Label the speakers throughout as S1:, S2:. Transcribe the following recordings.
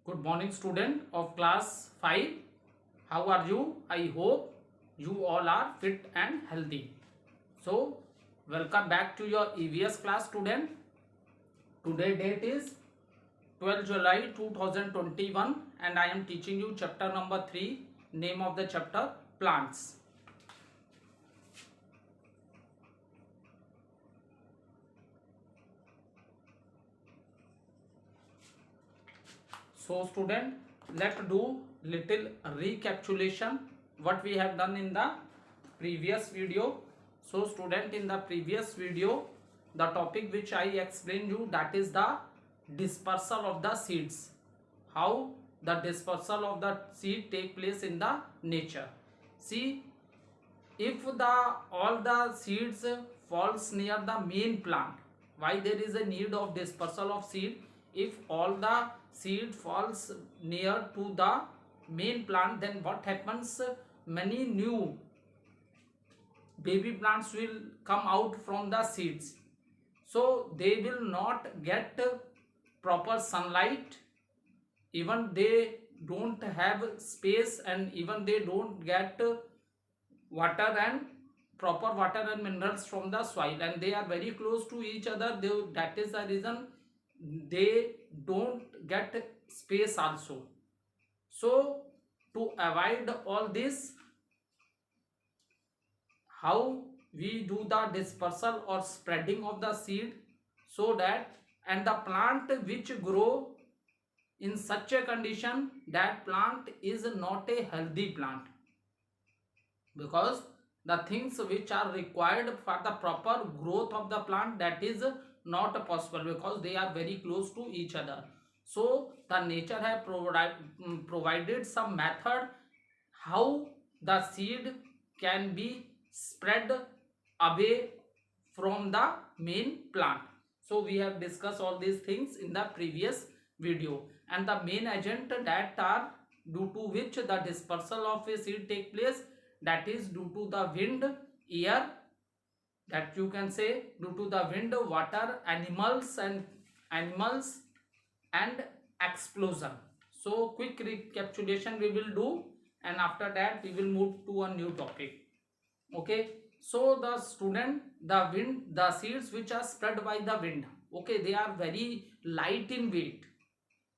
S1: Good morning, student of class 5. How are you? I hope you all are fit and healthy. So, welcome back to your EVS class, student. Today date is 12 July 2021 and I am teaching you chapter number 3. Name of the chapter, plants. So student, let's do little recapitulation what we have done in the previous video. So student, in the previous video, the topic which I explained you, that is the dispersal of the seeds. How the dispersal of the seed take place in the nature. See, if the all the seeds falls near the main plant, why there is a need of dispersal of seed? If all the seed falls near to the main plant, then what happens? Many new baby plants will come out from the seeds, so they will not get proper sunlight, even they don't have space, and even they don't get water and proper water and minerals from the soil, and they are very close to each other. That is the reason they don't get space also. So to avoid all this, how we do the dispersal or spreading of the seed, so that and the plant which grow in such a condition, that plant is not a healthy plant, because the things which are required for the proper growth of the plant, that is not possible, because they are very close to each other. So the nature have provided some method how the seed can be spread away from the main plant. So we have discussed all these things in the previous video, and the main agent that are due to which the dispersal of a seed take place, that is due to the wind, air, that you can say due to the wind, water, animals and explosion. So quick recapitulation we will do, and after that we will move to a new topic. Okay, so the student, the wind, the seeds which are spread by the wind, okay, they are very light in weight,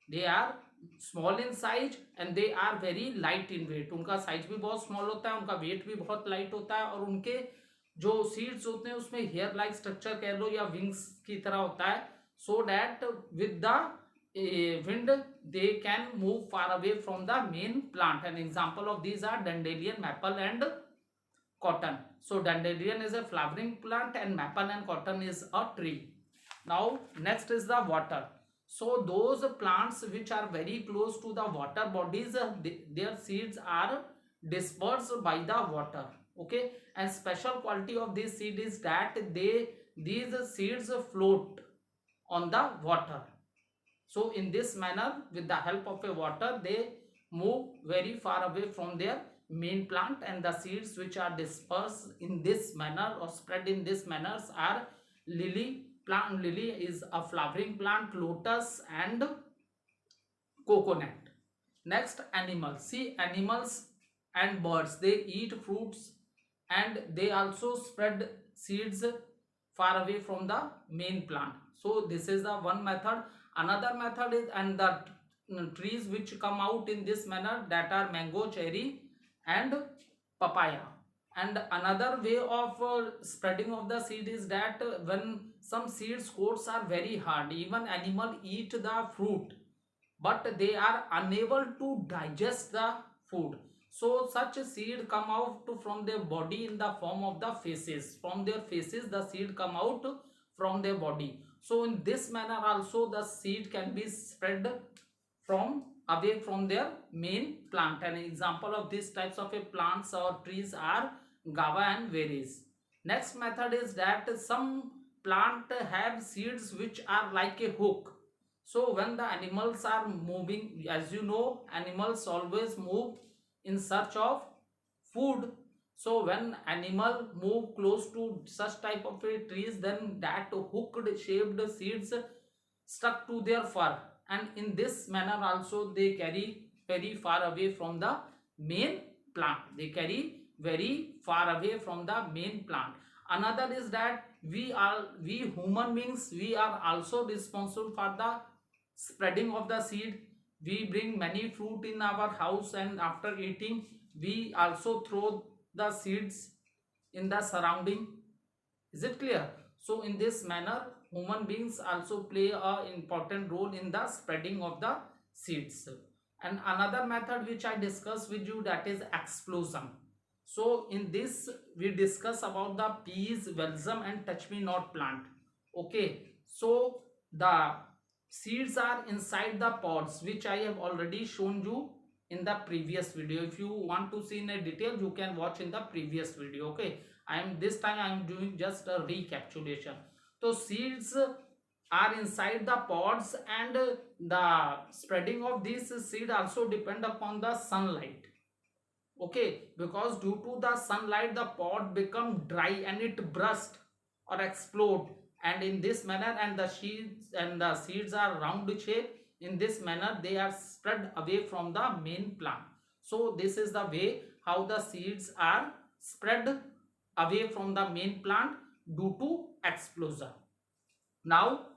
S1: they are small in size and they are very light in weight. उनका size भी बहुत small होता है, उनका wait भी बहुत light होता है, और उनके जो सीड्स होते हैं उसमें हेयर लाइक स्ट्रक्चर कह लो या विंग्स की तरह होता है, so that with the wind they can move far away from the main plant. An example of these are dandelion, maple and cotton. So dandelion is a flowering plant and maple and cotton is a tree. Now next is the water. So those plants which are very close to the water bodies, their seeds are dispersed by the water. Okay, and special quality of this seed is that these seeds float on the water. So in this manner, with the help of a water, they move very far away from their main plant, and the seeds which are dispersed in this manner or spread in this manner are lily plant. Lily is a flowering plant, lotus and coconut. Next, animals. See, animals and birds, they eat fruits and they also spread seeds far away from the main plant. So this is the one method. Another method is, and the trees which come out in this manner, that are mango, cherry and papaya. And another way of spreading of the seed is that when some seeds coats are very hard, even animal eat the fruit, but they are unable to digest the food. So such seed come out from their body in the form of the faces. From their faces the seed come out from their body. So in this manner also the seed can be spread from away from their main plant. An example of these types of plants or trees are guava and berries. Next method is that some plant have seeds which are like a hook. So when the animals are moving, as you know, animals always move in search of food. So when animal move close to such type of trees, then that hooked shaped seeds stuck to their fur. and in this manner also they carry very far away from the main plant. They carry very far away from the main plant. Another is that we human beings, we are also responsible for the spreading of the seed. We bring many fruit in our house, and after eating we also throw the seeds in the surrounding. Is it clear? So in this manner human beings also play a important role in the spreading of the seeds. And another method which I discussed with you, that is explosion. So in this we discuss about the peas, welcome and touch me not plant. Okay, so the seeds are inside the pods which I have already shown you in the previous video. If you want to see in a detail, you can watch in the previous video. Okay, I am this time I am doing just a recapitulation. So seeds are inside the pods, and the spreading of these seed also depend upon the sunlight. Okay, because due to the sunlight the pod become dry and it burst or explode, and in this manner, and the seeds are round shape. In this manner they are spread away from the main plant. So this is the way how the seeds are spread away from the main plant due to explosion. Now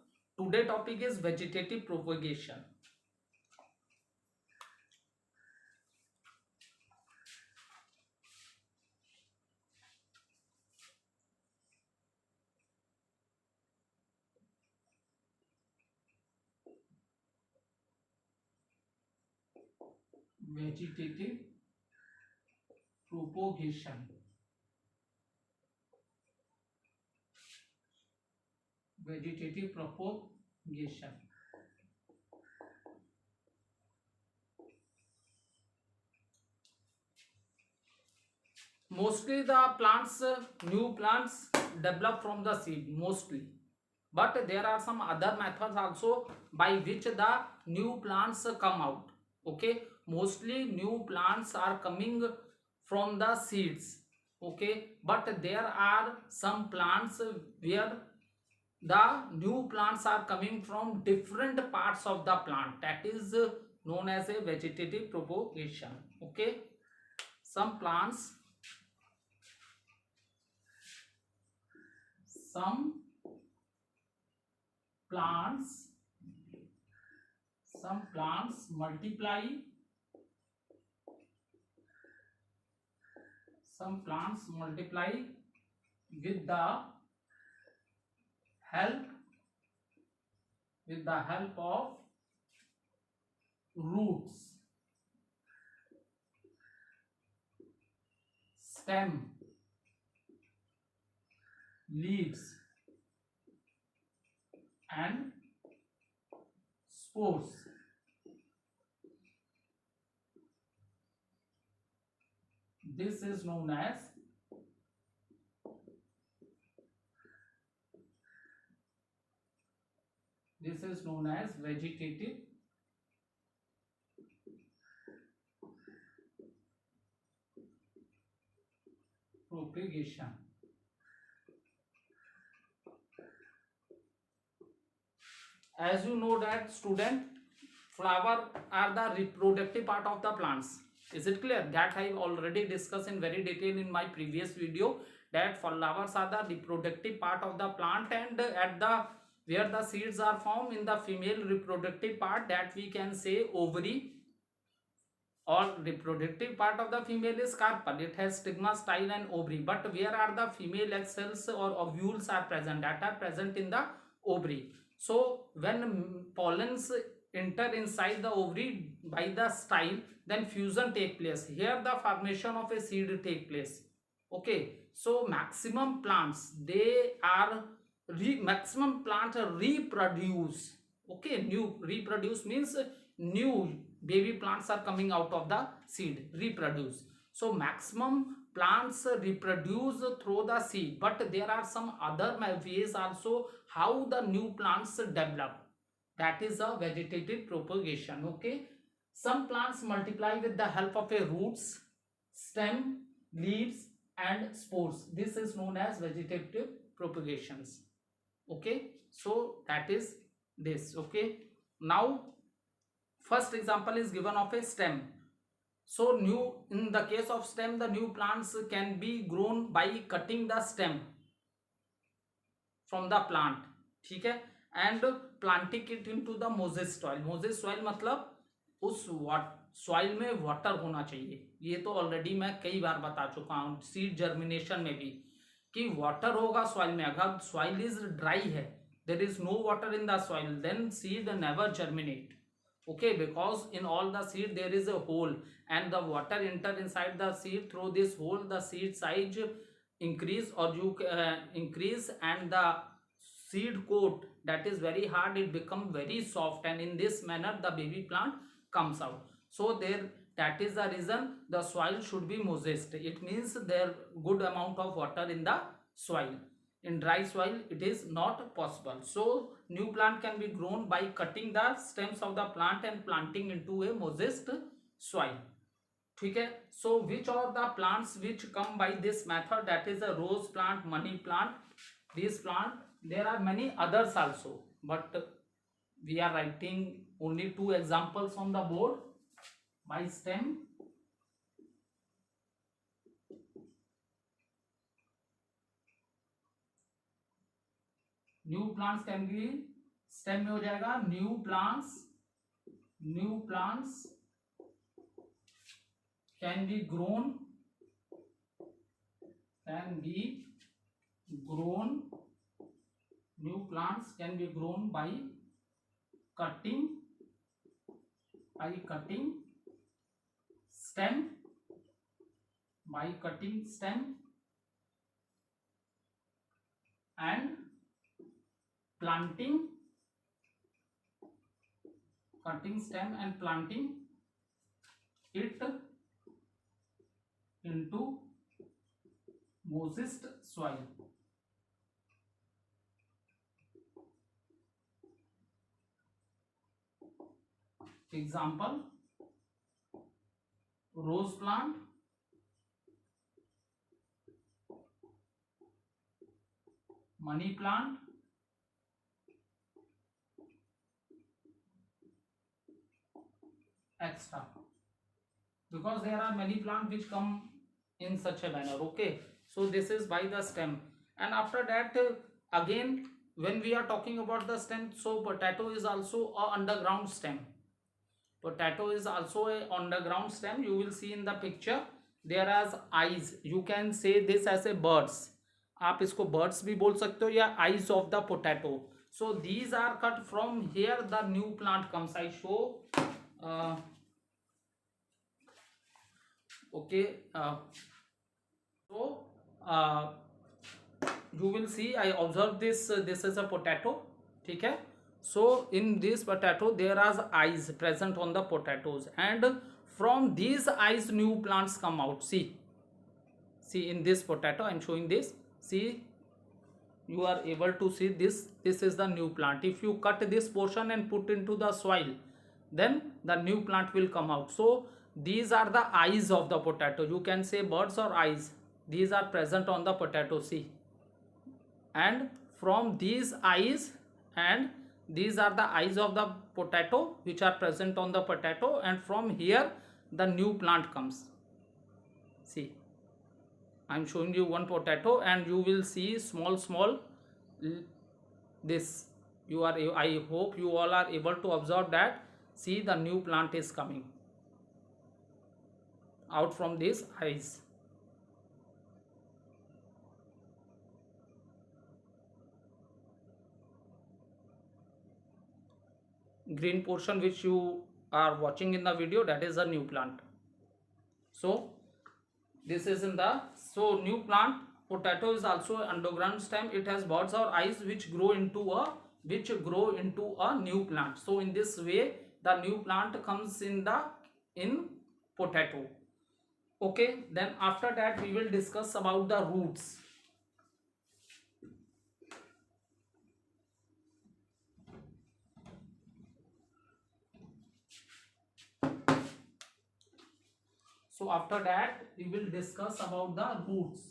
S1: today topic is vegetative propagation. Vegetative propagation. Vegetative propagation. Mostly the plants, new plants develop from the seed mostly, but there are some other methods also by which the new plants come out. Okay, mostly new plants are coming from the seeds. Okay, but there are some plants where the new plants are coming from different parts of the plant, that is known as a vegetative propagation. Okay, some plants, some plants some plants multiply, some plants multiply with the help of roots, stem, leaves and spores. This is known as vegetative propagation. As you know that student, flower are the reproductive part of the plants. Is it clear? That I already discussed in very detail in my previous video, that flowers are the reproductive part of the plant, and at the where the seeds are formed in the female reproductive part, that we can say ovary, or reproductive part of the female is carpel. It has stigma, style and ovary. But where are the female egg cells or ovules are present? That are present in the ovary. So when pollens enter inside the ovary by the style, then fusion take place. Here the formation of a seed take place. Okay, so maximum plants, they are maximum plant reproduce. Okay, new reproduce means new baby plants are coming out of the seed, reproduce. So maximum plants reproduce through the seed, but there are some other ways also how the new plants develop. That is a vegetative propagation. Okay, some plants multiply with the help of a roots, stem, leaves and spores. This is known as vegetative propagations. Okay, so that is this. Okay, now First example is given of a stem. So new, in the case of stem, the new plants can be grown by cutting the stem from the plant, ठीक है, and planting it into the moist soil. Moist soil मतलब उस soil में water होना चाहिए. ये तो already मैं कई बार बता चुका हूँ सीड जर्मिनेशन में भी, कि वाटर होगा सॉइल में. अगर सॉइल इज ड्राई है, there is no water in the soil, then seed never germinate. Okay, because in all the seed there is a hole, and the water enter inside the seed. Through this hole the seed size increase, or you increase, and the seed coat that is very hard, it become very soft, and in this manner the baby plant comes out. So there, that is the reason the soil should be moist. It means there good amount of water in the soil. In dry soil it is not possible. So new plant can be grown by cutting the stems of the plant and planting into a moist soil. ठीक है. So which are the plants which come by this method? That is a rose plant, money plant. These plant, there are many others also, but we are writing only 2 examples on the board. By stem, new plants can be, stem में हो जाएगा new plants can be grown new plants can be grown by cutting stem, and planting, cutting stem and planting it into moist soil. Example, rose plant, money plant, extra, because there are many plants which come in such a manner. Okay, so this is by the stem. And after that, again, when we are talking about the stem, so potato is also a underground stem. Potato is also a underground stem. You will see in the picture there are eyes. You can say this as a birds. आप इसको birds भी बोल सकते हो, या eyes of the potato. So these are cut from here. The new plant comes. I show. Okay. So you will see. I observe this. This is a potato. ठीक है. So in this potato there are eyes present on the potatoes, and from these eyes new plants come out. See in this potato I am showing this. See, you are able to see this. This is the new plant. If you cut this portion and put into the soil, then the new plant will come out. So these are the eyes of the potato. You can say birds or eyes. These are present on the potato. See, and from these eyes, and these are the eyes of the potato which are present on the potato, and from here the new plant comes. See, I am showing you one potato, and you will see small this. You are, I hope you all are able to observe that. See, the new plant is coming out from these eyes. Green portion which you are watching in the video, that is a new plant. So this is in the, so new plant potato is also underground stem. It has buds or eyes which grow into a new plant. So in this way the new plant comes in potato. Okay, then after that we will discuss about the roots. So after that we will discuss about the roots.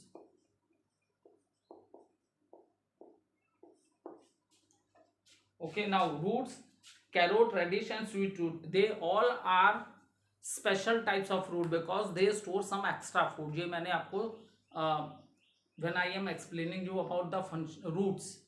S1: Okay, now roots. carrot, radish and sweet root, they all are special types of fruit because they store some extra food. ये मैंने आपको when I am explaining you about the roots,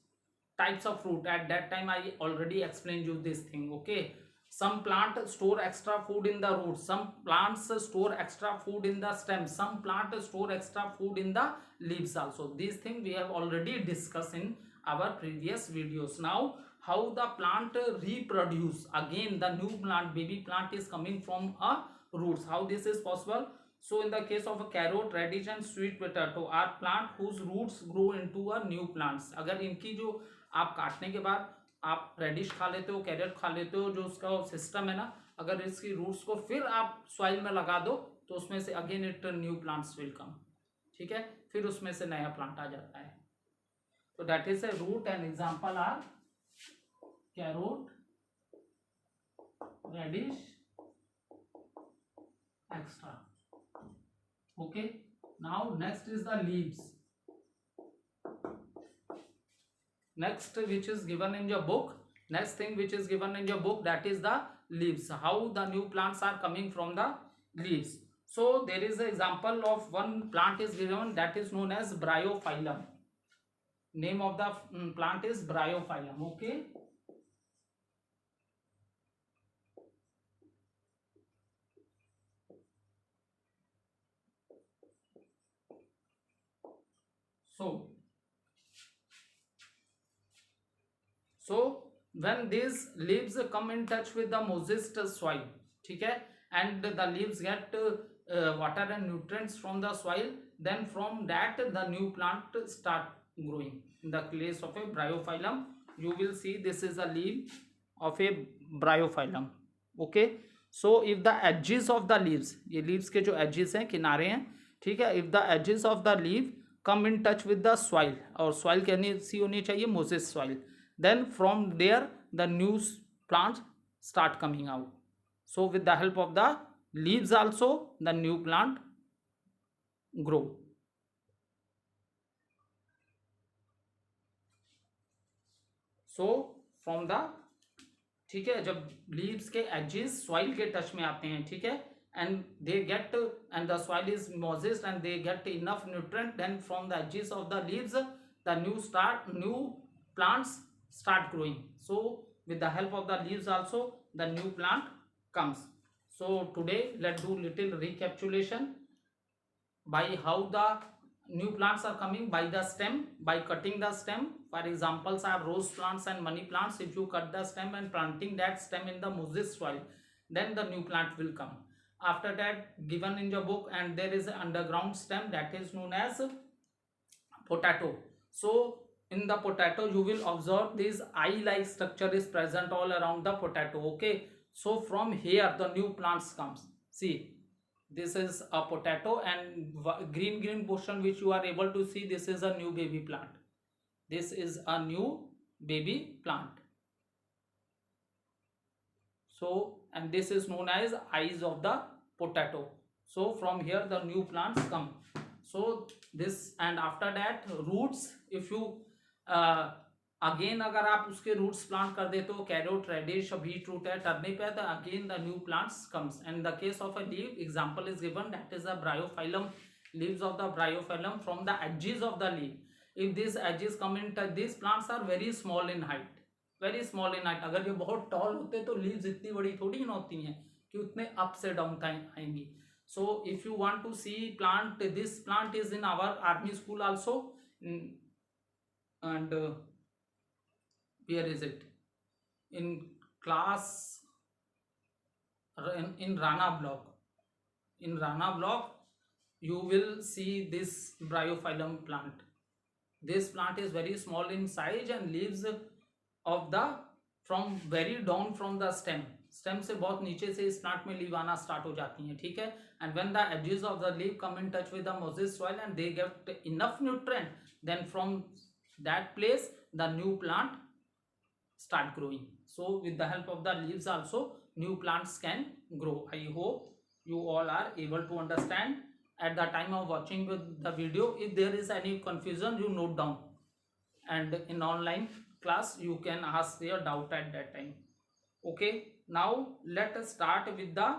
S1: types of fruit, at that time I already explained you this thing. Okay, some plant store extra food in the roots, some plants store extra food in the stems, some plant store extra food in the leaves also. These things we have already discussed in our previous videos. Now how the plant reproduce, again the new plant, baby plant is coming from a roots. How this is possible? So in the case of a carrot, radish and sweet potato are plant whose roots grow into a new plants. अगर इनकी जो आप काटने के बाद आप reddish खा लेते हो, कैरेट खा लेते हो, जो उसका सिस्टम है ना, अगर इसकी रूट्स को फिर आप सॉइल में लगा दो तो उसमें से again it new plants will come. ठीक है, फिर उसमें से नया प्लांट आ जाता है. तो that is a root and example are carrot, radish, extra. Okay, now next is the leaves. Next which is given in your book, next thing which is given in your book, that is the leaves. How the new plants are coming from the leaves. So there is an example of one plant is given, that is known as bryophyllum. Name of the plant is bryophyllum. Okay, so when these leaves come in touch with the moist soil, ठीक है, and the leaves get water and nutrients from the soil, then from that the new plant start growing. In the case of a bryophyllum, you will see this is a leaf of a bryophyllum. Okay, so if the edges of the leaves, ये leaves के जो edges हैं, किनारे हैं, ठीक है, if the edges of the leaf come in touch with the soil, और soil कैसी होनी चाहिए, moist soil, then from there the new plants start coming out. So with the help of the leaves also the new plant grow. So from the, ठीक है, जब leaves के edges soil के touch में आते हैं, ठीक है, and they get and the soil is moist and they get enough nutrient, then from the edges of the leaves the new plants start growing. So with the help of the leaves also the new plant comes. So today let's do little recapitulation by how the new plants are coming. By the stem, by cutting the stem. For examples are rose plants and money plants. If you cut the stem and planting that stem in the moist soil, then the new plant will come. After that, given in your book, and there is an underground stem that is known as potato. So in the potato you will observe this eye like structure is present all around the potato. Okay, so from here the new plants comes. See, this is a potato, and green portion which you are able to see, this is a new baby plant. This is a new baby plant. So, and this is known as eyes of the potato. So from here the new plants come. So this, and after that roots, if you again अगर आप उसके roots plant कर देते हो, carrot, radish, beet root है, turnip है, तो again the new plants comes. And the case of a leave example is given, that is a bryophyllum. Leaves of the bryophyllum from the edges of the leave, if this edges come in touch, this plants are very small in height, very small in height. अगर ये बहुत toll होते तो leaves इतनी बड़ी थोड़ी ना होती हैं कि उतने अप से डाउन आएंगी. So if you want to see plant, this plant is in our army school also, and where is it, in class in Rana block. In Rana block you will see this bryophyllum plant. This plant is very small in size and leaves of the from very down from the stem से बहुत नीचे से इस plant में leave आना start हो जाती हैं. ठीक है, and when the edges of the leaf come in touch with the moist soil and they get enough nutrient, then from that place the new plant start growing. So with the help of the leaves also new plants can grow. I hope you all are able to understand at the time of watching the video. If there is any confusion, you note down, and in online class you can ask your doubt at that time. Okay, now let us start with the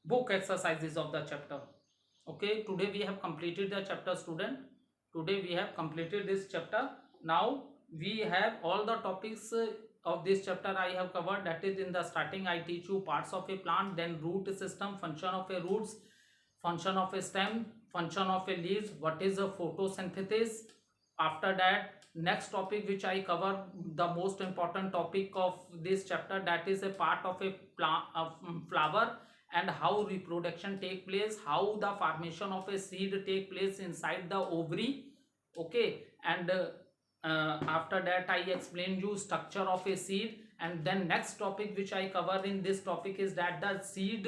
S1: book exercises of the chapter. Okay, today we have completed the chapter, student. Today we have completed this chapter. Now we have all the topics of this chapter I have covered. That is, in the starting I teach you parts of a plant, then root system, function of a roots, function of a stem, function of a leaves, what is a photosynthesis. After that, next topic which I cover, the most important topic of this chapter, that is a part of a plant of flower, and how reproduction take place, how the formation of a seed take place inside the ovary. Okay, and after that I explain you structure of a seed. And then next topic which I cover in this topic is that the seed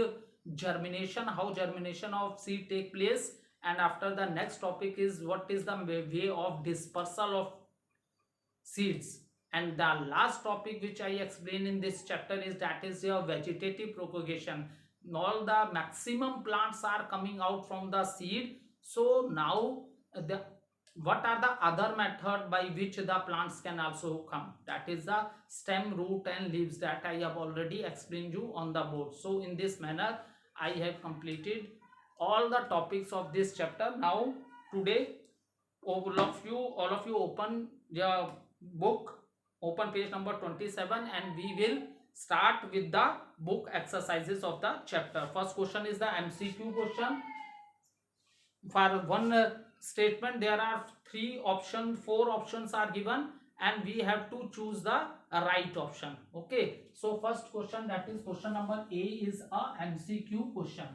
S1: germination, how germination of seed take place. And after, the next topic is what is the way of dispersal of seeds. And the last topic which I explain in this chapter is that is your vegetative propagation. All the maximum plants are coming out from the seed. So now the what are the other method by which the plants can also come, that is the stem, root and leaves, that I have already explained you on the board. So in this manner I have completed all the topics of this chapter. Now today, all of you open your book, open page number 27, and we will start with the book exercises of the chapter. First question is the MCQ question. For one statement there are three options, four options are given, and we have to choose the right option. Okay, so first question, that is question number A, is a MCQ question.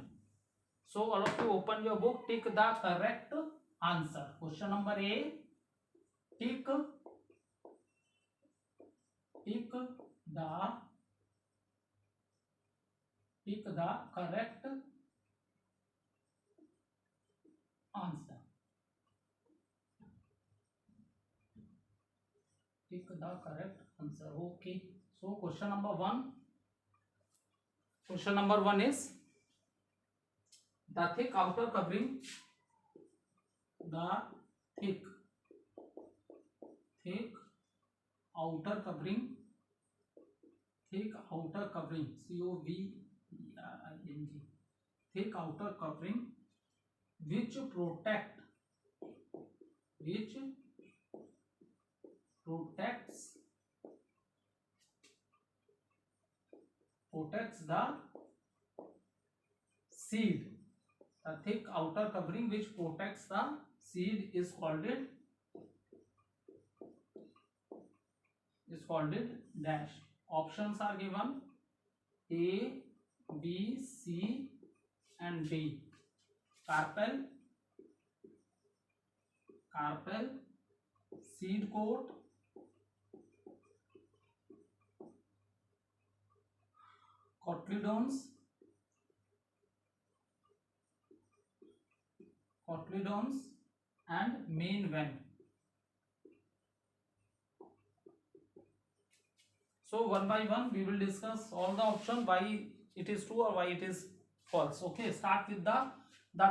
S1: So all of you open your book, take the correct answer. Question number A, take the correct answer. Take the correct answer. Okay, so question number 1. Question number 1 is the thick outer covering, the thick outer covering, COVERING, thick outer covering which protects the seed. The thick outer covering which protects the seed is called it dash. Options are given A, B, C and D. Carpel, seed coat, cotyledons and main vein. So one by one we will discuss all the options, why it is true or why it is false. Okay, start with the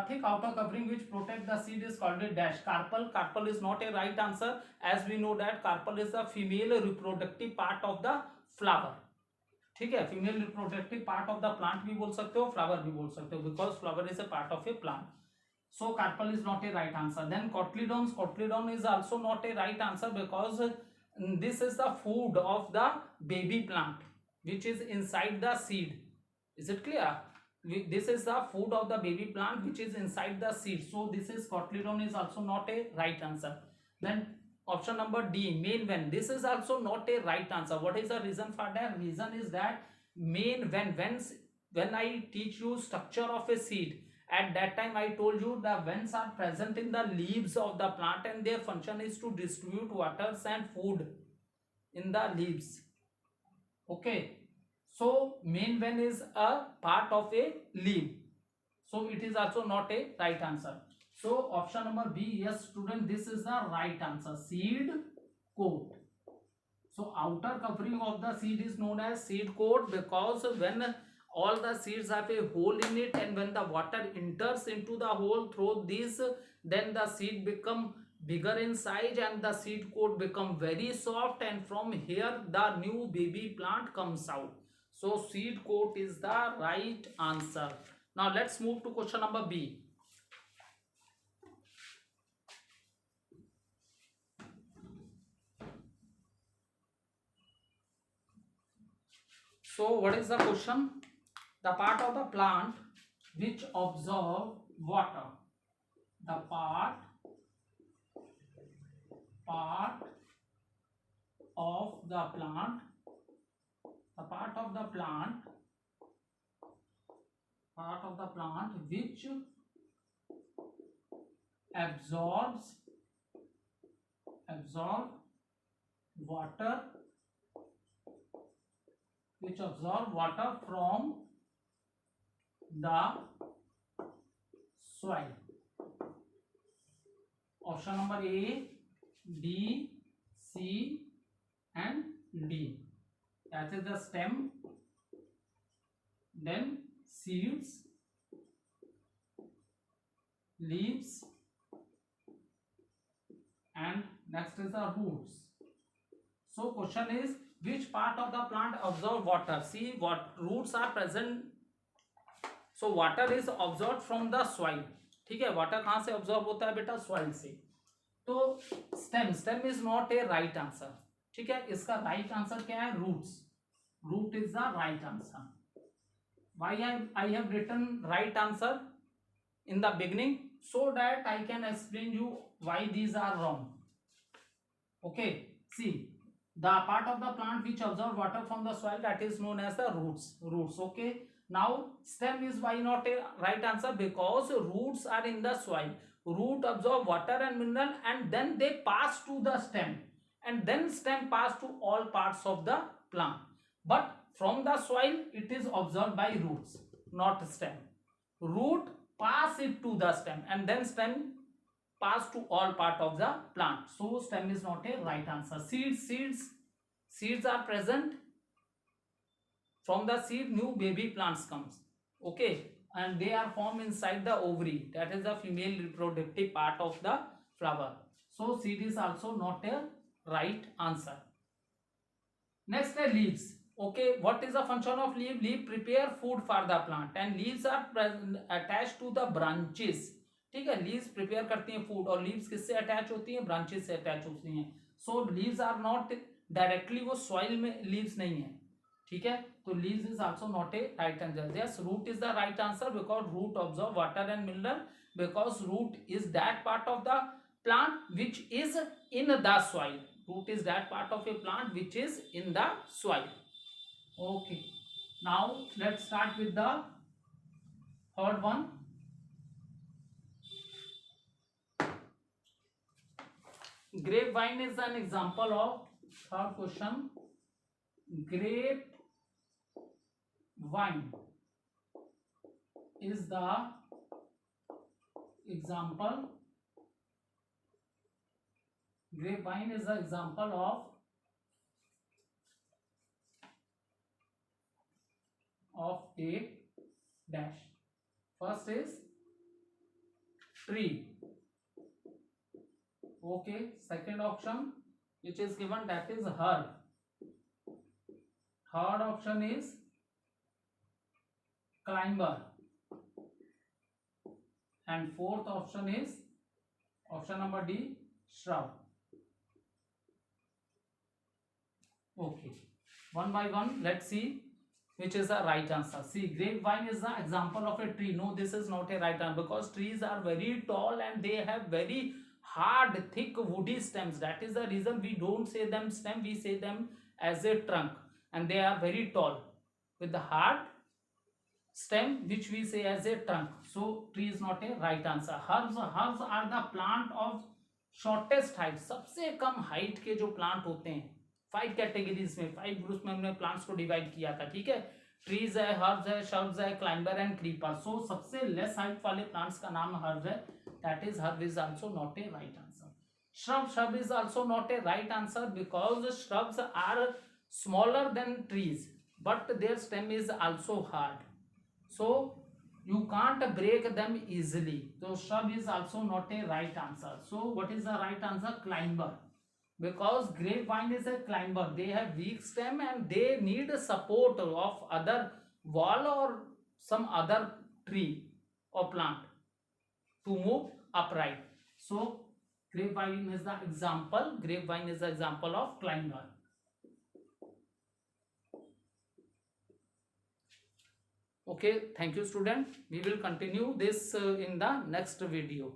S1: thick outer covering which protect the seed is called a dash. Carpel is not a right answer, as we know that carpel is the female reproductive part of the flower. ठीक है, female reproductive part of the plant भी बोल सकते हो, flower भी बोल सकते हो, because flower is a part of A plant. So carpel is not a right answer. Then cotyledon is also not a right answer, because this is the food of the baby plant which is inside the seed. Is it clear? This is the food of the baby plant which is inside the seed. So this is cotyledon is also not a right answer. Then option number D, main vein. This is also not a right answer. What is the reason for that? Reason is that main vein, when I teach you structure of a seed, at that time I told you the veins are present in the leaves of the plant and their function is to distribute waters and food in the leaves. Okay, so main vein is a part of a leaf, so it is also not a right answer. So option number B, yes student, this is the right answer, seed coat. So outer covering of the seed is known as seed coat, because when all the seeds have a hole in it, and when the water enters into the hole through this, then the seed become bigger in size and the seed coat become very soft, and from here the new baby plant comes out. So seed coat is the right answer. Now let's move to question number B. So what is the question? The part of the plant which absorb water. The part of the plant, the part of the plant which absorb water, from the soil. Option number A, B, C and D. That is the stem, then seeds, leaves and next is the roots. So question is, which part of the plant absorb water? See, what roots are present. So water is absorbed from the soil. ठीक है, water कहाँ से absorb होता है बेटा? soil से. तो stem is not a right answer. ठीक है, इसका right answer क्या है? roots. root is the right answer. Why I have written right answer in the beginning? So that I can explain you why these are wrong. Okay, see, the part of the plant which absorb water from the soil, that is known as the roots. Okay, now stem is why not a right answer? Because roots are in the soil. Root absorb water and mineral and then they pass to the stem, and then stem pass to all parts of the plant. But from the soil it is absorbed by roots, not stem. Root pass it to the stem and then stem pass to all part of the plant. So stem is not a right answer. Seeds are present. From the seed new baby plants comes. Okay, and they are formed inside the ovary, that is the female reproductive part of the flower. So seed is also not a right answer. Next is leaves. Okay, what is the function of leaf? Leaf prepare food for the plant and leaves are attached to the branches. ठीक है, leaves prepare करती हैं food और leaves किससे attach होती हैं? Branches से attach होती हैं. So leaves are not directly, वो सॉइल में लीव्स नहीं है. ठीक है, तो leaves is also not a right answer. Yes, root is the right answer because root observe water and mineral, because root is that part of the plant which is in the soil. Root is that part of a plant which is in the soil. Okay, now let's start with the third one. Grapevine is an example of, third question, grapevine is the example, grapevine is the example of a dash. First is tree. Okay, second option which is given, that is herb. Third option is climber and fourth option is option number D, shrub. Okay, one by one let's see which is the right answer. See, grapevine is the example of a tree. No, this is not a right answer because trees are very tall and they have very hard thick woody stems. That is the reason we don't say them stem, we say them as a trunk, and they are very tall with the hard stem which we say as a trunk. So tree is not a right answer. Herbs are the plant of shortest height. सबसे कम height के जो plant होते हैं, 5 categories में, 5 groups में हमने plants को divide किया था. ठीक है, ट्रीज है, हर्ब्स है, शर्ब्स है, क्लाइंबर एंड क्रीपर. सो सबसे लेस हाइट वाले प्लांट्स का नाम हर्ब है. That is, herb is also not a right answer. Shrub is also not a right answer because shrubs are smaller than trees, but their stem is also hard. So you can't break them easily. So shrub is also not a right answer. So what is the right answer? Climber, because grapevine is a climber. They have weak stem and they need a support of other wall or some other tree or plant to move upright. So grapevine is the example. Grapevine is the example of climber. Okay, thank you student. We will continue this in the next video.